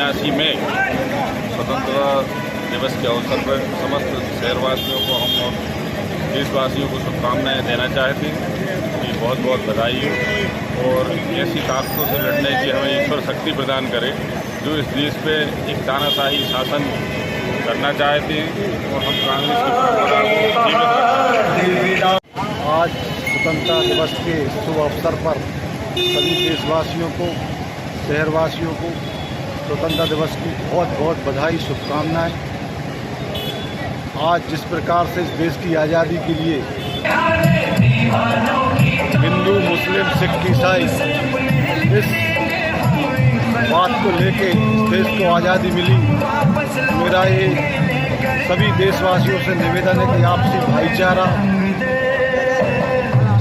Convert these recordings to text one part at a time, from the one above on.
1979 में स्वतंत्रता दिवस के अवसर पर समस्त शहरवासियों को हम और देशवासियों को शुभकामनाएं देना चाहते हैं कि बहुत बहुत बधाई हो और ऐसी ताकतों से लड़ने की हमें ईश्वर शक्ति प्रदान करे जो इस देश पे एक तानाशाही शासन करना चाहते हैं और हम कांग्रेस की परंपरा को जीवित रखना। आज स्वतंत्रता दिवस के शुभ अवसर पर सभी देशवासियों को, शहरवासियों को स्वतंत्रता दिवस की बहुत बहुत बधाई, शुभकामनाएं। आज जिस प्रकार से इस देश की आज़ादी के लिए हिंदू, मुस्लिम, सिख, ईसाई इस बात को लेके इस देश को आज़ादी मिली, मेरा ये सभी देशवासियों से निवेदन है कि आपसी भाईचारा,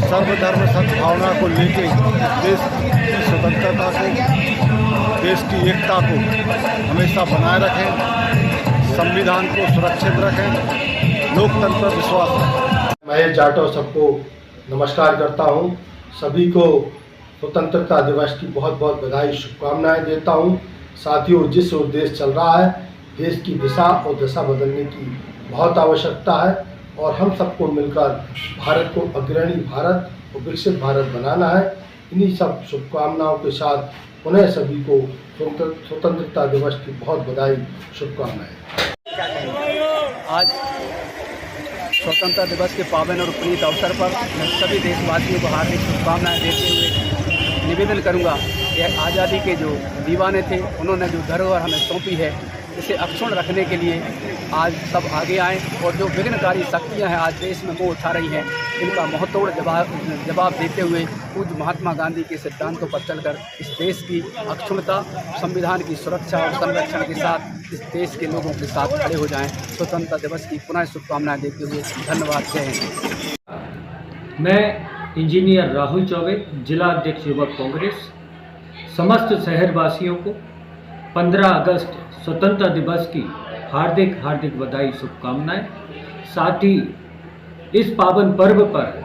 सर्वधर्म सद्भावना को लेके देश की स्वतंत्रता को, देश की एकता को हमेशा बनाए रखें, संविधान को सुरक्षित रखें, लोकतंत्र पर विश्वास रखें। महेश जाटव सबको नमस्कार करता हूं। सभी को स्वतंत्रता दिवस की बहुत बहुत बधाई, शुभकामनाएं देता हूं। साथियों, जिस ओर देश चल रहा है, देश की दिशा और दशा बदलने की बहुत आवश्यकता है और हम सबको मिलकर भारत को अग्रणी भारत और विकसित भारत बनाना है। इन्हीं सब शुभकामनाओं के साथ उन्हें सभी को स्वतंत्रता दिवस की बहुत बधाई, शुभकामनाएं। आज स्वतंत्रता दिवस के पावन और प्रीत अवसर पर मैं सभी देशवासियों को हार्दिक शुभकामनाएं देते हुए निवेदन करूंगा कि आज़ादी के जो दीवाने थे उन्होंने जो धरोहर हमें सौंपी है, इसे अक्षुण्ण रखने के लिए आज सब आगे आएँ और जो विघ्नकारी शक्तियां हैं आज देश में मुँह उठा रही हैं, इनका मुँहतोड़ जवाब देते हुए पूज्य महात्मा गांधी के सिद्धांतों पर चलकर इस देश की अक्षुण्णता, संविधान की सुरक्षा और संरक्षण के साथ इस देश के लोगों के साथ खड़े हो जाएं। स्वतंत्रता दिवस की पुनः शुभकामनाएं देते हुए धन्यवाद। जय हिंद। मैं इंजीनियर राहुल चौबे, जिला अध्यक्ष युवक कांग्रेस, समस्त शहरवासियों को 15 अगस्त स्वतंत्रता दिवस की हार्दिक हार्दिक बधाई, शुभकामनाएं। साथ ही इस पावन पर्व पर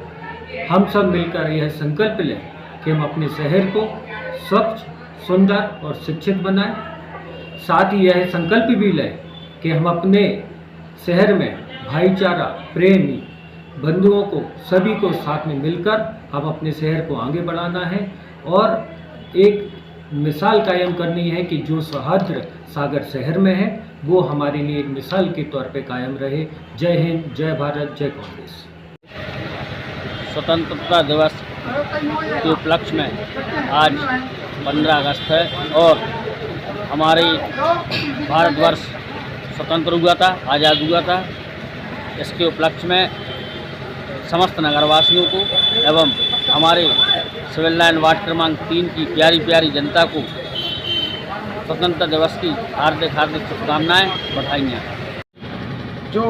हम सब मिलकर यह संकल्प लें कि हम अपने शहर को स्वच्छ, सुंदर और शिक्षित बनाएं। साथ ही यह संकल्प भी लें कि हम अपने शहर में भाईचारा, प्रेम, बंधुओं को, सभी को साथ में मिलकर हम अपने शहर को आगे बढ़ाना है और एक मिसाल कायम करनी है कि जो सौहार्द सागर शहर में है वो हमारे लिए एक मिसाल के तौर पे कायम रहे। जय हिंद, जय भारत, जय कांग्रेस। स्वतंत्रता दिवस के उपलक्ष्य में आज 15 अगस्त है और हमारी भारतवर्ष स्वतंत्र हुआ था, आज़ाद हुआ था। इसके उपलक्ष्य में समस्त नगरवासियों को एवं हमारे सिविल लाइन वार्ड क्रमांक 3 की प्यारी प्यारी जनता को स्वतंत्रता दिवस की हार्दिक हार्दिक शुभकामनाएं, बधाइयाँ। जो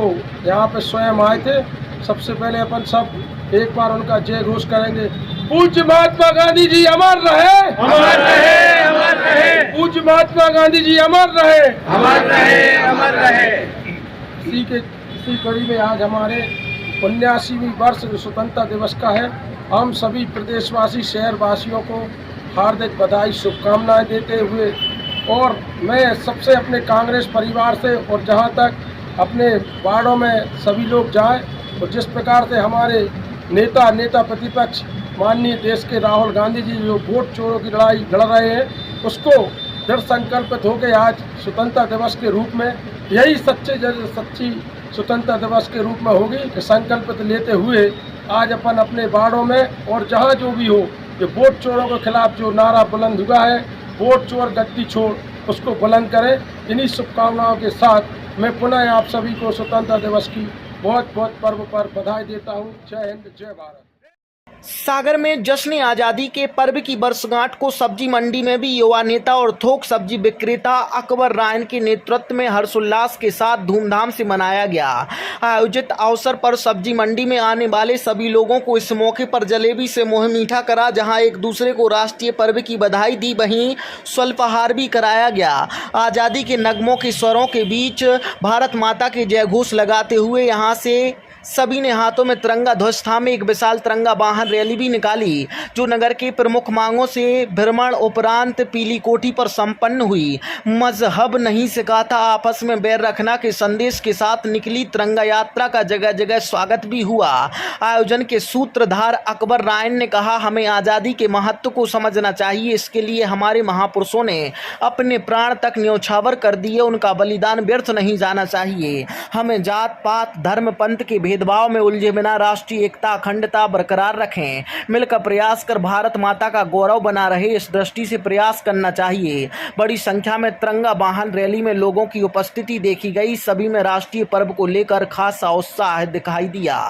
यहाँ पे स्वयं आए थे, सबसे पहले अपन सब एक बार उनका जय घोष करेंगे। पूज्य महात्मा गांधी जी अमर रहे, अमर रहे, अमर रहे। पूज्य महात्मा गांधी जी अमर रहे, अमर रहे, अमर रहे। इसी कड़ी में आज हमारे 79वीं वर्ष स्वतंत्रता दिवस का है। हम सभी प्रदेशवासी शहरवासियों को हार्दिक बधाई, शुभकामनाएं देते हुए और मैं सबसे अपने कांग्रेस परिवार से और जहां तक अपने वार्डों में सभी लोग जाएं और जिस प्रकार से हमारे नेता प्रतिपक्ष माननीय देश के राहुल गांधी जी जो वोट चोरों की लड़ाई लड़ रहे हैं, उसको दृढ़ संकल्पित होकर आज स्वतंत्रता दिवस के रूप में यही सच्ची स्वतंत्रता दिवस के रूप में होगी कि संकल्पित लेते हुए आज अपन अपने वार्डों में और जहां जो भी हो, ये वोट चोरों के खिलाफ जो नारा बुलंद हुआ है, वोट चोर गद्दी छोड़, उसको बुलंद करें। इन्हीं शुभकामनाओं के साथ मैं पुनः आप सभी को स्वतंत्रता दिवस की बहुत बहुत पर्व पर बधाई देता हूँ। जय हिंद, जय भारत। सागर में जश्न आज़ादी के पर्व की वर्षगांठ को सब्जी मंडी में भी युवा नेता और थोक सब्जी विक्रेता अकबर रायन के नेतृत्व में हर्षोल्लास के साथ धूमधाम से मनाया गया। आयोजित अवसर पर सब्जी मंडी में आने वाले सभी लोगों को इस मौके पर जलेबी से मुँह मीठा करा, जहां एक दूसरे को राष्ट्रीय पर्व की बधाई दी, वहीं स्वल्पाहार भी कराया गया। आज़ादी के नगमों के स्वरों के बीच भारत माता के जय घोष लगाते हुए यहां से सभी ने हाथों में तिरंगा ध्वज थामे एक विशाल तिरंगा वाहन रैली भी निकाली, जो नगर के प्रमुख मांगों से भ्रमण उपरांत पीली कोठी पर संपन्न हुई। मजहब नहीं सिखाता आपस में बैर रखना के संदेश के साथ निकली तिरंगा यात्रा का जगह जगह स्वागत भी हुआ। आयोजन के सूत्रधार अकबर रायन ने कहा, हमें आज़ादी के महत्व को समझना चाहिए। इसके लिए हमारे महापुरुषों ने अपने प्राण तक न्यौछावर कर दिए। उनका बलिदान व्यर्थ नहीं जाना चाहिए। हमें जात पात धर्म पंथ के भेदभाव में उलझे बिना राष्ट्रीय एकता अखंडता बरकरार रखें। मिलकर प्रयास कर भारत माता का गौरव बना रहे, इस दृष्टि से प्रयास करना चाहिए। बड़ी संख्या में तिरंगा वाहन रैली में लोगों की उपस्थिति देखी गई। सभी में राष्ट्रीय पर्व को लेकर खासा उत्साह दिखाई दिया।